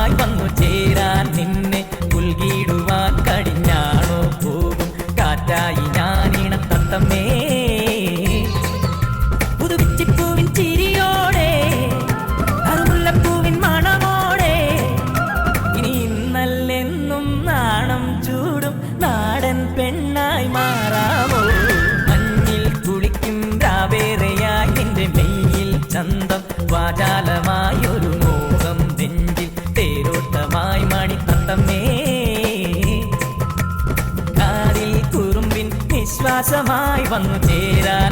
വിശ്വാസമായി വന്നു ചേരാൻ നിന്നെ പുൽകിടുവാൻ കടിഞ്ഞാണോ പോകും കാറ്റായി ഞാനിണ തത്തമ്മേ. പുതുപിച്ചിപ്പൂവിൻ ചിരിയോടെ അറുമുല്ലപ്പൂവിൻ മണമോടെ ഇനി ഇന്നല്ലെന്നും നാണം ചൂടും നാടൻ പെണ്ണായി മാറാമോ. മഞ്ഞിൽ കുളിക്കും രാവേറെയായി നിന്റെ മെയ്യിൽ ചന്തം വാചാലമായൊരു മോഹം നെഞ്ചിൽ തേരോട്ടമായി മണിത്തത്തമ്മേ. കാതിൽ കുറുമ്പിൻ വിശ്വാസമായി വന്നു ചേരാൻ